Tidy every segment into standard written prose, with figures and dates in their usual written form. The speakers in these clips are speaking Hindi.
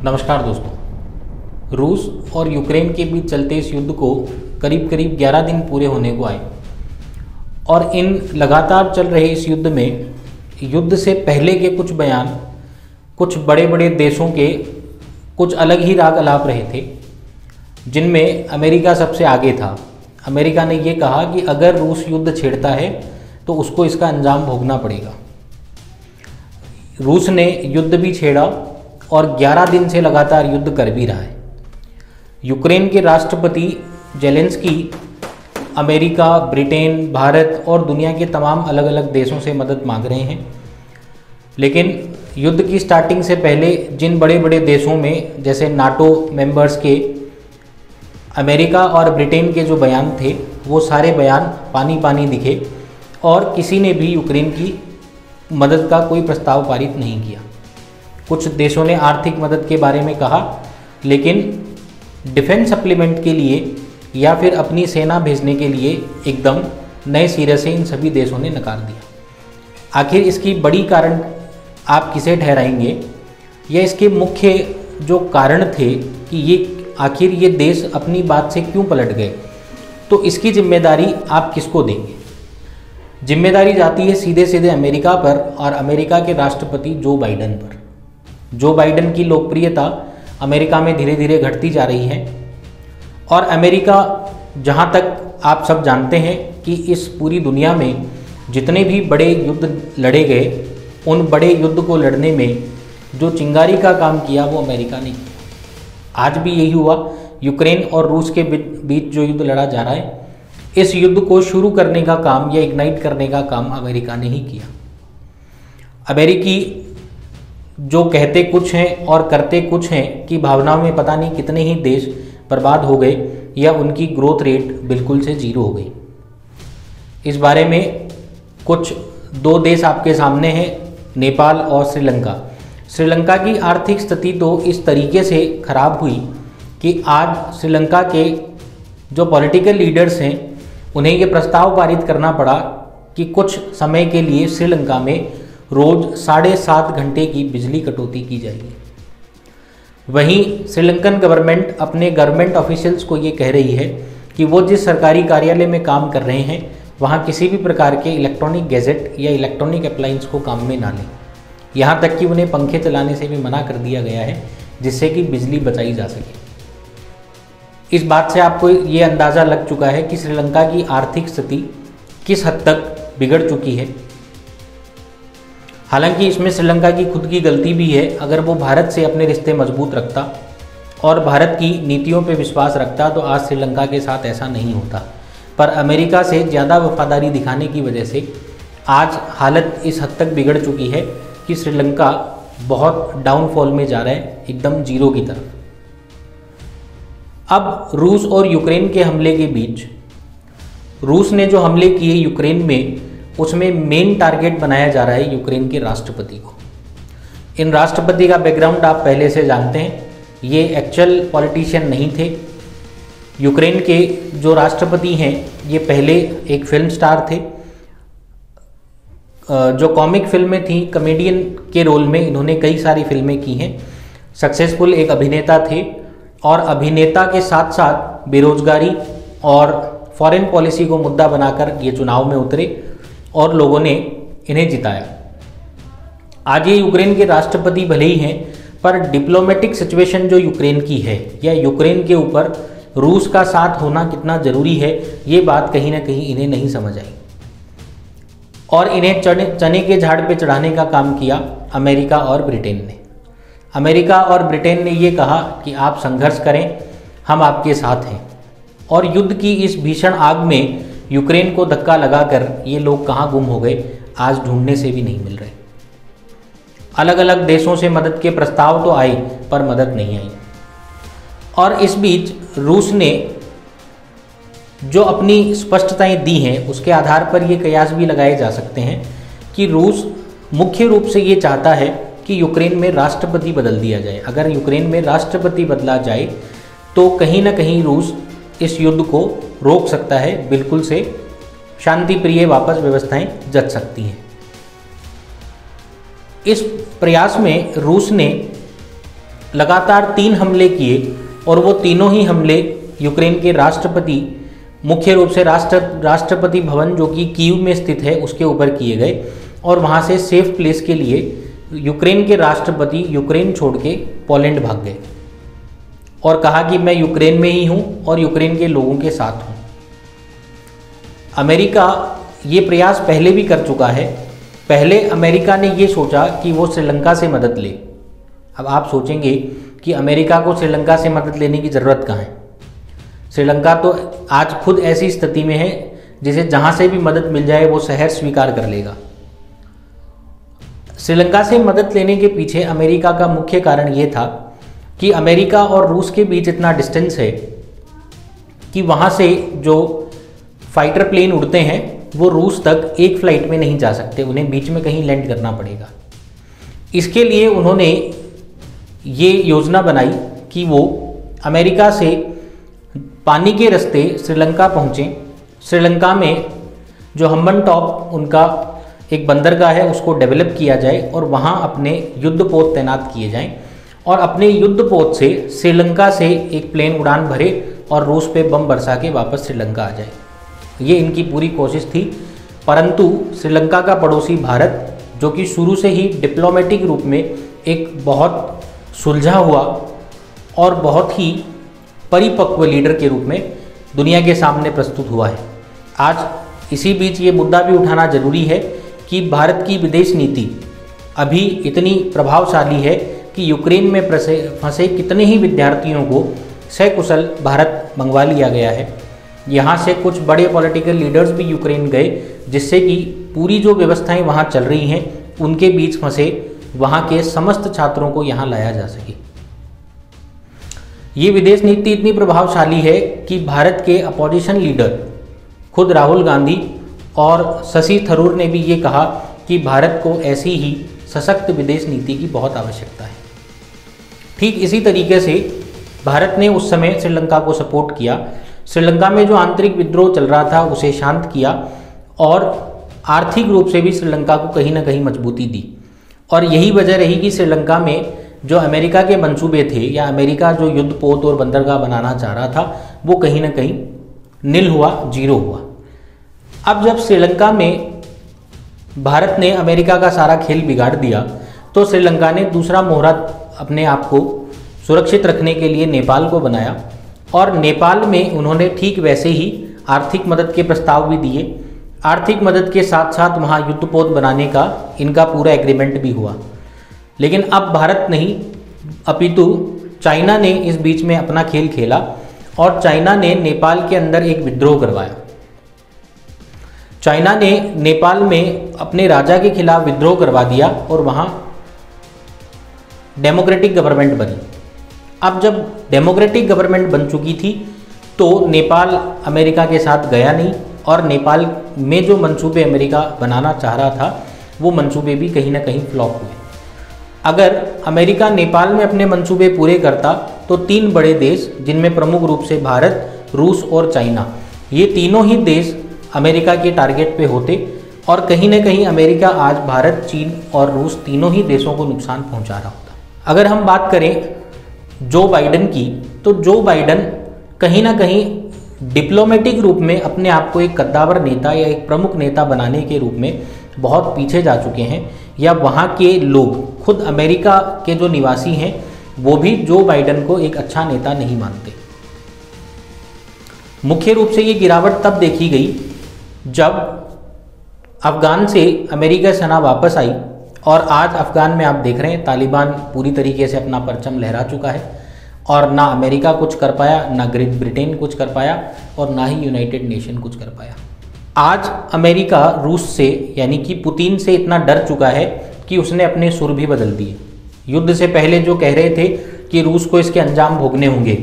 नमस्कार दोस्तों। रूस और यूक्रेन के बीच चलते इस युद्ध को करीब करीब 11 दिन पूरे होने को आए और इन लगातार चल रहे इस युद्ध में युद्ध से पहले के कुछ बयान कुछ बड़े बड़े देशों के कुछ अलग ही राग अलाप रहे थे, जिनमें अमेरिका सबसे आगे था। अमेरिका ने ये कहा कि अगर रूस युद्ध छेड़ता है तो उसको इसका अंजाम भोगना पड़ेगा। रूस ने युद्ध भी छेड़ा और 11 दिन से लगातार युद्ध कर भी रहा है। यूक्रेन के राष्ट्रपति जेलेंस्की अमेरिका, ब्रिटेन, भारत और दुनिया के तमाम अलग अलग देशों से मदद मांग रहे हैं, लेकिन युद्ध की स्टार्टिंग से पहले जिन बड़े बड़े देशों में जैसे नाटो मेंबर्स के अमेरिका और ब्रिटेन के जो बयान थे वो सारे बयान पानी पानी दिखे और किसी ने भी यूक्रेन की मदद का कोई प्रस्ताव पारित नहीं किया। कुछ देशों ने आर्थिक मदद के बारे में कहा, लेकिन डिफेंस सप्लीमेंट के लिए या फिर अपनी सेना भेजने के लिए एकदम नए सिरे से इन सभी देशों ने नकार दिया। आखिर इसकी बड़ी कारण आप किसे ठहराएंगे या इसके मुख्य जो कारण थे कि ये आखिर ये देश अपनी बात से क्यों पलट गए, तो इसकी जिम्मेदारी आप किसको देंगे? जिम्मेदारी जाती है सीधे सीधे अमेरिका पर और अमेरिका के राष्ट्रपति जो बाइडेन पर। जो बाइडेन की लोकप्रियता अमेरिका में धीरे धीरे घटती जा रही है और अमेरिका, जहां तक आप सब जानते हैं कि इस पूरी दुनिया में जितने भी बड़े युद्ध लड़े गए, उन बड़े युद्ध को लड़ने में जो चिंगारी का काम किया वो अमेरिका ने किया। आज भी यही हुआ। यूक्रेन और रूस के बीच जो युद्ध लड़ा जा रहा है, इस युद्ध को शुरू करने का काम या इग्नाइट करने का काम अमेरिका ने ही किया। अमेरिकी जो कहते कुछ हैं और करते कुछ हैं कि भावनाओं में पता नहीं कितने ही देश बर्बाद हो गए या उनकी ग्रोथ रेट बिल्कुल से जीरो हो गई। इस बारे में कुछ दो देश आपके सामने हैं, नेपाल और श्रीलंका। श्रीलंका की आर्थिक स्थिति तो इस तरीके से खराब हुई कि आज श्रीलंका के जो पॉलिटिकल लीडर्स हैं उन्हें ये प्रस्ताव पारित करना पड़ा कि कुछ समय के लिए श्रीलंका में रोज 7.5 घंटे की बिजली कटौती की जाएगी। वहीं श्रीलंकन गवर्नमेंट अपने गवर्नमेंट ऑफिशियल्स को ये कह रही है कि वो जिस सरकारी कार्यालय में काम कर रहे हैं वहाँ किसी भी प्रकार के इलेक्ट्रॉनिक गैजेट या इलेक्ट्रॉनिक अप्लायंस को काम में ना लें। यहाँ तक कि उन्हें पंखे चलाने से भी मना कर दिया गया है, जिससे कि बिजली बचाई जा सके। इस बात से आपको ये अंदाज़ा लग चुका है कि श्रीलंका की आर्थिक स्थिति किस हद तक बिगड़ चुकी है। हालांकि इसमें श्रीलंका की खुद की गलती भी है। अगर वो भारत से अपने रिश्ते मजबूत रखता और भारत की नीतियों पे विश्वास रखता तो आज श्रीलंका के साथ ऐसा नहीं होता। पर अमेरिका से ज़्यादा वफादारी दिखाने की वजह से आज हालत इस हद तक बिगड़ चुकी है कि श्रीलंका बहुत डाउनफॉल में जा रहा है, एकदम जीरो की तरफ। अब रूस और यूक्रेन के हमले के बीच रूस ने जो हमले किए यूक्रेन में, उसमें मेन टारगेट बनाया जा रहा है यूक्रेन के राष्ट्रपति को। इन राष्ट्रपति का बैकग्राउंड आप पहले से जानते हैं। ये एक्चुअल पॉलिटिशियन नहीं थे। यूक्रेन के जो राष्ट्रपति हैं ये पहले एक फिल्म स्टार थे। जो कॉमिक फिल्में थी, कॉमेडियन के रोल में इन्होंने कई सारी फिल्में की हैं। सक्सेसफुल एक अभिनेता थे और अभिनेता के साथ साथ बेरोजगारी और फॉरेन पॉलिसी को मुद्दा बनाकर ये चुनाव में उतरे और लोगों ने इन्हें जिताया। आज ये यूक्रेन के राष्ट्रपति भले ही हैं, पर डिप्लोमेटिक सिचुएशन जो यूक्रेन की है या यूक्रेन के ऊपर रूस का साथ होना कितना ज़रूरी है, ये बात कहीं ना कहीं इन्हें नहीं समझ आई और इन्हें चने के झाड़ पे चढ़ाने का काम किया अमेरिका और ब्रिटेन ने। अमेरिका और ब्रिटेन ने ये कहा कि आप संघर्ष करें, हम आपके साथ हैं। और युद्ध की इस भीषण आग में यूक्रेन को धक्का लगाकर ये लोग कहाँ गुम हो गए, आज ढूंढने से भी नहीं मिल रहे। अलग अलग देशों से मदद के प्रस्ताव तो आए पर मदद नहीं आई। और इस बीच रूस ने जो अपनी स्पष्टताएं दी हैं उसके आधार पर ये कयास भी लगाए जा सकते हैं कि रूस मुख्य रूप से ये चाहता है कि यूक्रेन में राष्ट्रपति बदल दिया जाए। अगर यूक्रेन में राष्ट्रपति बदला जाए तो कहीं ना कहीं रूस इस युद्ध को रोक सकता है, बिल्कुल से शांति प्रिय वापस व्यवस्थाएं जच सकती हैं। इस प्रयास में रूस ने लगातार 3 हमले किए और वो तीनों ही हमले यूक्रेन के राष्ट्रपति, मुख्य रूप से राष्ट्रपति भवन जो कि कीव में स्थित है उसके ऊपर किए गए और वहाँ से सेफ प्लेस के लिए यूक्रेन के राष्ट्रपति यूक्रेन छोड़ के पोलैंड भाग गए और कहा कि मैं यूक्रेन में ही हूँ और यूक्रेन के लोगों के साथ हूँ। अमेरिका ये प्रयास पहले भी कर चुका है। पहले अमेरिका ने ये सोचा कि वो श्रीलंका से मदद ले। अब आप सोचेंगे कि अमेरिका को श्रीलंका से मदद लेने की ज़रूरत कहाँ है। श्रीलंका तो आज खुद ऐसी स्थिति में है जिसे जहाँ से भी मदद मिल जाए वो शहर स्वीकार कर लेगा। श्रीलंका से मदद लेने के पीछे अमेरिका का मुख्य कारण ये था कि अमेरिका और रूस के बीच इतना डिस्टेंस है कि वहाँ से जो फाइटर प्लेन उड़ते हैं वो रूस तक एक फ्लाइट में नहीं जा सकते, उन्हें बीच में कहीं लैंड करना पड़ेगा। इसके लिए उन्होंने ये योजना बनाई कि वो अमेरिका से पानी के रास्ते श्रीलंका पहुँचें। श्रीलंका में जो हम्बन टॉप उनका एक बंदरगाह है उसको डेवलप किया जाए और वहाँ अपने युद्धपोत तैनात किए जाएं और अपने युद्धपोत से श्रीलंका से एक प्लेन उड़ान भरे और रूस पे बम बरसा के वापस श्रीलंका आ जाए। ये इनकी पूरी कोशिश थी, परंतु श्रीलंका का पड़ोसी भारत, जो कि शुरू से ही डिप्लोमेटिक रूप में एक बहुत सुलझा हुआ और बहुत ही परिपक्व लीडर के रूप में दुनिया के सामने प्रस्तुत हुआ है। आज इसी बीच ये मुद्दा भी उठाना जरूरी है कि भारत की विदेश नीति अभी इतनी प्रभावशाली है कि यूक्रेन में फंसे कितने ही विद्यार्थियों को सकुशल भारत मंगवा लिया गया है। यहाँ से कुछ बड़े पॉलिटिकल लीडर्स भी यूक्रेन गए, जिससे कि पूरी जो व्यवस्थाएं वहाँ चल रही हैं उनके बीच फंसे वहाँ के समस्त छात्रों को यहाँ लाया जा सके। ये विदेश नीति इतनी प्रभावशाली है कि भारत के अपोजिशन लीडर खुद राहुल गांधी और शशि थरूर ने भी ये कहा कि भारत को ऐसी ही सशक्त विदेश नीति की बहुत आवश्यकता है। ठीक इसी तरीके से भारत ने उस समय श्रीलंका को सपोर्ट किया। श्रीलंका में जो आंतरिक विद्रोह चल रहा था उसे शांत किया और आर्थिक रूप से भी श्रीलंका को कहीं ना कहीं मजबूती दी। और यही वजह रही कि श्रीलंका में जो अमेरिका के मंसूबे थे या अमेरिका जो युद्धपोत और बंदरगाह बनाना चाह रहा था वो कहीं ना कहीं निल हुआ, जीरो हुआ। अब जब श्रीलंका में भारत ने अमेरिका का सारा खेल बिगाड़ दिया तो श्रीलंका ने दूसरा मोहरा अपने आप को सुरक्षित रखने के लिए नेपाल को बनाया और नेपाल में उन्होंने ठीक वैसे ही आर्थिक मदद के प्रस्ताव भी दिए। आर्थिक मदद के साथ साथ वहाँ युद्धपोत बनाने का इनका पूरा एग्रीमेंट भी हुआ। लेकिन अब भारत नहीं अपितु चाइना ने इस बीच में अपना खेल खेला और चाइना ने नेपाल के अंदर एक विद्रोह करवाया। चाइना ने नेपाल में अपने राजा के खिलाफ विद्रोह करवा दिया और वहाँ डेमोक्रेटिक गवर्नमेंट बनी। अब जब डेमोक्रेटिक गवर्नमेंट बन चुकी थी तो नेपाल अमेरिका के साथ गया नहीं और नेपाल में जो मंसूबे अमेरिका बनाना चाह रहा था वो मंसूबे भी कहीं ना कहीं फ्लॉप हुए। अगर अमेरिका नेपाल में अपने मंसूबे पूरे करता तो 3 बड़े देश, जिनमें प्रमुख रूप से भारत, रूस और चाइना, ये तीनों ही देश अमेरिका के टारगेट पे होते और कहीं ना कहीं अमेरिका आज भारत, चीन और रूस तीनों ही देशों को नुकसान पहुंचा रहा होता। अगर हम बात करें जो बाइडन की, तो जो बाइडन कहीं ना कहीं डिप्लोमेटिक रूप में अपने आप को एक कद्दावर नेता या एक प्रमुख नेता बनाने के रूप में बहुत पीछे जा चुके हैं, या वहाँ के लोग, खुद अमेरिका के जो निवासी हैं वो भी जो बाइडन को एक अच्छा नेता नहीं मानते। मुख्य रूप से ये गिरावट तब देखी गई जब अफगान से अमेरिका सेना वापस आई और आज अफगान में आप देख रहे हैं तालिबान पूरी तरीके से अपना परचम लहरा चुका है और ना अमेरिका कुछ कर पाया, ना ग्रेट ब्रिटेन कुछ कर पाया और ना ही यूनाइटेड नेशन कुछ कर पाया। आज अमेरिका रूस से यानी कि पुतिन से इतना डर चुका है कि उसने अपने सुर भी बदल दिए। युद्ध से पहले जो कह रहे थे कि रूस को इसके अंजाम भोगने होंगे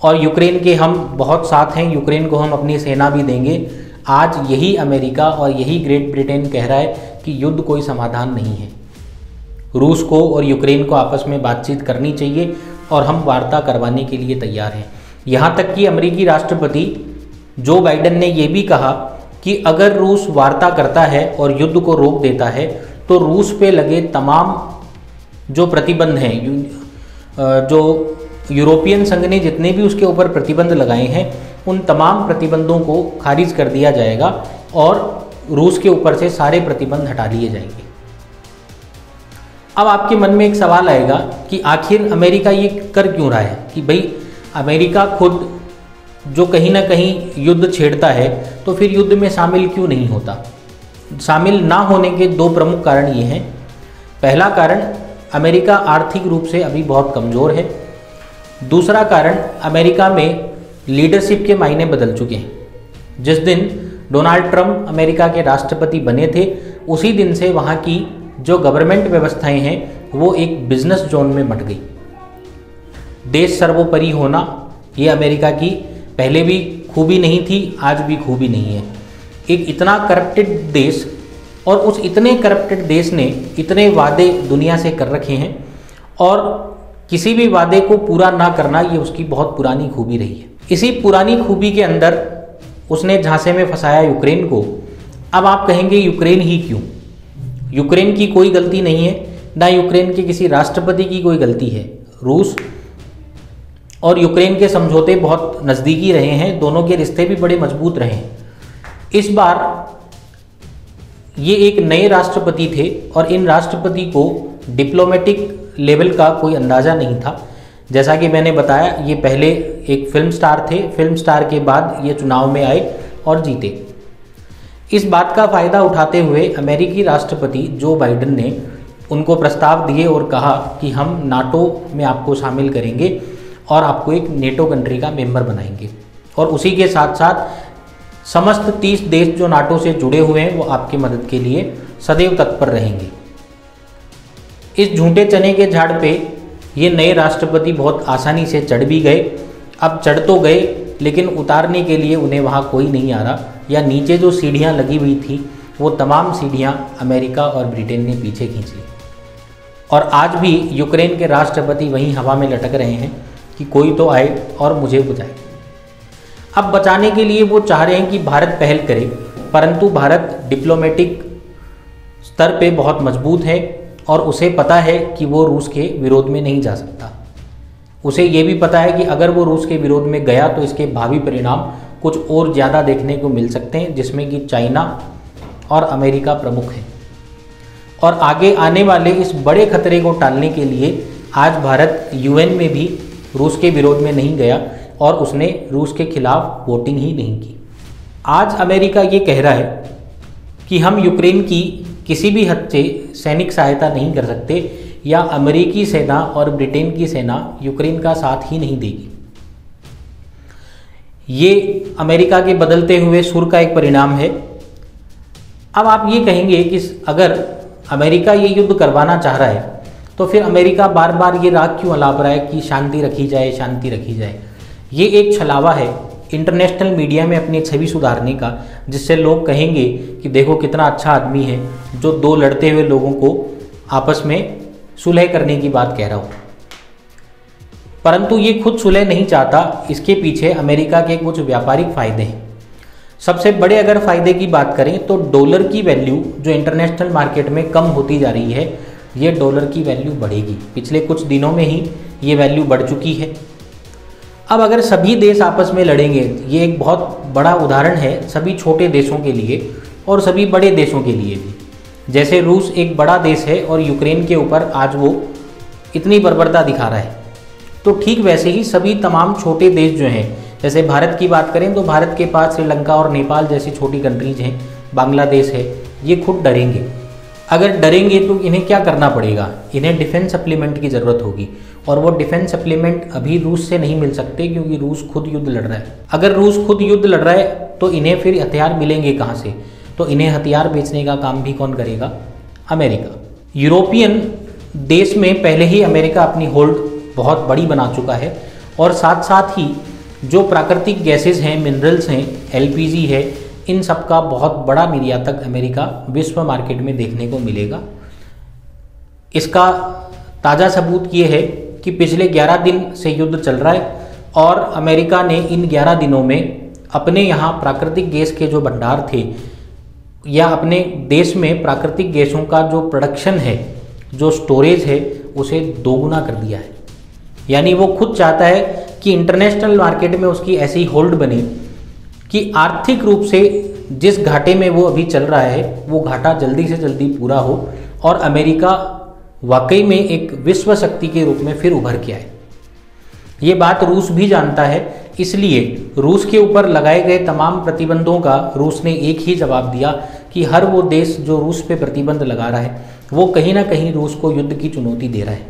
और यूक्रेन के हम बहुत साथ हैं, यूक्रेन को हम अपनी सेना भी देंगे, आज यही अमेरिका और यही ग्रेट ब्रिटेन कह रहा है कि युद्ध कोई समाधान नहीं है। रूस को और यूक्रेन को आपस में बातचीत करनी चाहिए और हम वार्ता करवाने के लिए तैयार हैं। यहाँ तक कि अमेरिकी राष्ट्रपति जो बाइडन ने ये भी कहा कि अगर रूस वार्ता करता है और युद्ध को रोक देता है तो रूस पे लगे तमाम जो प्रतिबंध हैं, जो यूरोपियन संघ ने जितने भी उसके ऊपर प्रतिबंध लगाए हैं उन तमाम प्रतिबंधों को खारिज कर दिया जाएगा और रूस के ऊपर से सारे प्रतिबंध हटा लिए जाएंगे। अब आपके मन में एक सवाल आएगा कि आखिर अमेरिका ये कर क्यों रहा है, कि भाई अमेरिका खुद जो कहीं ना कहीं युद्ध छेड़ता है तो फिर युद्ध में शामिल क्यों नहीं होता। शामिल ना होने के दो प्रमुख कारण ये हैं। पहला कारण, अमेरिका आर्थिक रूप से अभी बहुत कमज़ोर है। दूसरा कारण, अमेरिका में लीडरशिप के मायने बदल चुके हैं। जिस दिन डोनाल्ड ट्रंप अमेरिका के राष्ट्रपति बने थे उसी दिन से वहाँ की जो गवर्नमेंट व्यवस्थाएं हैं वो एक बिजनेस जोन में बंट गई। देश सर्वोपरि होना ये अमेरिका की पहले भी खूबी नहीं थी, आज भी खूबी नहीं है। एक इतना करप्टेड देश, और उस इतने करप्टेड देश ने इतने वादे दुनिया से कर रखे हैं और किसी भी वादे को पूरा ना करना ये उसकी बहुत पुरानी खूबी रही है। इसी पुरानी खूबी के अंदर उसने झांसे में फंसाया यूक्रेन को। अब आप कहेंगे यूक्रेन ही क्यों? यूक्रेन की कोई गलती नहीं है, ना यूक्रेन के किसी राष्ट्रपति की कोई गलती है। रूस और यूक्रेन के समझौते बहुत नज़दीकी रहे हैं, दोनों के रिश्ते भी बड़े मजबूत रहे हैं। इस बार ये एक नए राष्ट्रपति थे और इन राष्ट्रपति को डिप्लोमेटिक लेवल का कोई अंदाज़ा नहीं था। जैसा कि मैंने बताया, ये पहले एक फिल्म स्टार थे, फिल्म स्टार के बाद ये चुनाव में आए और जीते। इस बात का फ़ायदा उठाते हुए अमेरिकी राष्ट्रपति जो बाइडेन ने उनको प्रस्ताव दिए और कहा कि हम नाटो में आपको शामिल करेंगे और आपको एक नेटो कंट्री का मेंबर बनाएंगे, और उसी के साथ साथ समस्त 30 देश जो नाटो से जुड़े हुए हैं वो आपकी मदद के लिए सदैव तत्पर रहेंगे। इस झूठे चने के झाड़ पे ये नए राष्ट्रपति बहुत आसानी से चढ़ भी गए। अब चढ़ तो गए लेकिन उतारने के लिए उन्हें वहाँ कोई नहीं आ रहा, या नीचे जो सीढ़ियाँ लगी हुई थी वो तमाम सीढ़ियाँ अमेरिका और ब्रिटेन ने पीछे खींच ली। और आज भी यूक्रेन के राष्ट्रपति वहीं हवा में लटक रहे हैं कि कोई तो आए और मुझे बचाए। अब बचाने के लिए वो चाह रहे हैं कि भारत पहल करे, परंतु भारत डिप्लोमेटिक स्तर पे बहुत मजबूत है और उसे पता है कि वो रूस के विरोध में नहीं जा सकता। उसे ये भी पता है कि अगर वो रूस के विरोध में गया तो इसके भावी परिणाम कुछ और ज़्यादा देखने को मिल सकते हैं, जिसमें कि चाइना और अमेरिका प्रमुख हैं। और आगे आने वाले इस बड़े खतरे को टालने के लिए आज भारत यूएन में भी रूस के विरोध में नहीं गया और उसने रूस के खिलाफ वोटिंग ही नहीं की। आज अमेरिका ये कह रहा है कि हम यूक्रेन की किसी भी हद से सैनिक सहायता नहीं कर सकते, या अमेरिकी सेना और ब्रिटेन की सेना यूक्रेन का साथ ही नहीं देगी। ये अमेरिका के बदलते हुए सुर का एक परिणाम है। अब आप ये कहेंगे कि अगर अमेरिका ये युद्ध करवाना चाह रहा है तो फिर अमेरिका बार बार ये राग क्यों अलाप रहा है कि शांति रखी जाए, शांति रखी जाए। ये एक छलावा है इंटरनेशनल मीडिया में अपनी छवि सुधारने का, जिससे लोग कहेंगे कि देखो कितना अच्छा आदमी है जो दो लड़ते हुए लोगों को आपस में सुलह करने की बात कह रहा हो। परंतु ये खुद सुलह नहीं चाहता, इसके पीछे अमेरिका के कुछ व्यापारिक फ़ायदे हैं। सबसे बड़े अगर फ़ायदे की बात करें तो डॉलर की वैल्यू जो इंटरनेशनल मार्केट में कम होती जा रही है, ये डॉलर की वैल्यू बढ़ेगी। पिछले कुछ दिनों में ही ये वैल्यू बढ़ चुकी है। अब अगर सभी देश आपस में लड़ेंगे, ये एक बहुत बड़ा उदाहरण है सभी छोटे देशों के लिए और सभी बड़े देशों के लिए भी। जैसे रूस एक बड़ा देश है और यूक्रेन के ऊपर आज वो इतनी बर्बरता दिखा रहा है, तो ठीक वैसे ही सभी तमाम छोटे देश जो हैं, जैसे भारत की बात करें तो भारत के पास श्रीलंका और नेपाल जैसी छोटी कंट्रीज हैं, बांग्लादेश है, ये खुद डरेंगे। अगर डरेंगे तो इन्हें क्या करना पड़ेगा? इन्हें डिफेंस सप्लीमेंट की ज़रूरत होगी, और वो डिफेंस सप्लीमेंट अभी रूस से नहीं मिल सकते क्योंकि रूस खुद युद्ध लड़ रहा है। अगर रूस खुद युद्ध लड़ रहा है तो इन्हें फिर हथियार मिलेंगे कहाँ से? तो इन्हें हथियार बेचने का काम भी कौन करेगा? अमेरिका। यूरोपियन देश में पहले ही अमेरिका अपनी होल्ड बहुत बड़ी बना चुका है, और साथ साथ ही जो प्राकृतिक गैसेज हैं, मिनरल्स हैं, एलपीजी है, इन सब का बहुत बड़ा निर्यातक अमेरिका विश्व मार्केट में देखने को मिलेगा। इसका ताज़ा सबूत ये है कि पिछले 11 दिन से युद्ध चल रहा है और अमेरिका ने इन 11 दिनों में अपने यहाँ प्राकृतिक गैस के जो भंडार थे, या अपने देश में प्राकृतिक गैसों का जो प्रोडक्शन है, जो स्टोरेज है, उसे दोगुना कर दिया है। यानी वो खुद चाहता है कि इंटरनेशनल मार्केट में उसकी ऐसी होल्ड बने कि आर्थिक रूप से जिस घाटे में वो अभी चल रहा है वो घाटा जल्दी से जल्दी पूरा हो और अमेरिका वाकई में एक विश्व शक्ति के रूप में फिर उभर के आए। ये बात रूस भी जानता है, इसलिए रूस के ऊपर लगाए गए तमाम प्रतिबंधों का रूस ने एक ही जवाब दिया कि हर वो देश जो रूस पे प्रतिबंध लगा रहा है वो कहीं ना कहीं रूस को युद्ध की चुनौती दे रहा है।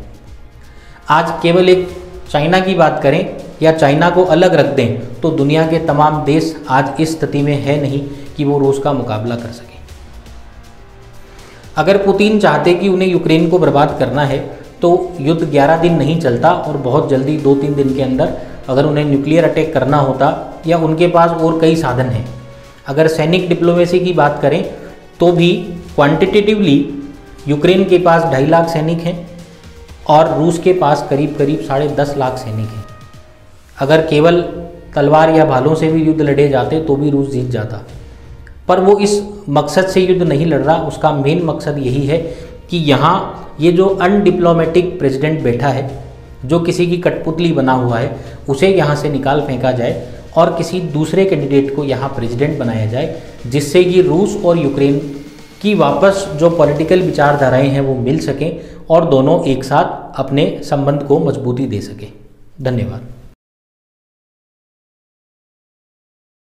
आज केवल एक चाइना की बात करें या चाइना को अलग रख दें तो दुनिया के तमाम देश आज इस स्थिति में है नहीं कि वो रूस का मुकाबला कर सके। अगर पुतिन चाहते कि उन्हें यूक्रेन को बर्बाद करना है तो युद्ध 11 दिन नहीं चलता और बहुत जल्दी 2-3 दिन के अंदर अगर उन्हें न्यूक्लियर अटैक करना होता या उनके पास और कई साधन हैं। अगर सैनिक डिप्लोमेसी की बात करें तो भी क्वांटिटेटिवली यूक्रेन के पास 2.5 लाख सैनिक हैं और रूस के पास करीब करीब 10.5 लाख सैनिक हैं। अगर केवल तलवार या भालों से भी युद्ध लड़े जाते तो भी रूस जीत जाता, पर वो इस मकसद से युद्ध नहीं लड़ रहा। उसका मेन मकसद यही है कि यहाँ ये जो अनडिप्लोमेटिक प्रेसिडेंट बैठा है, जो किसी की कठपुतली बना हुआ है, उसे यहाँ से निकाल फेंका जाए और किसी दूसरे कैंडिडेट को यहाँ प्रेसिडेंट बनाया जाए, जिससे कि रूस और यूक्रेन की वापस जो पॉलिटिकल विचारधाराएं हैं वो मिल सकें और दोनों एक साथ अपने संबंध को मजबूती दे सकें। धन्यवाद।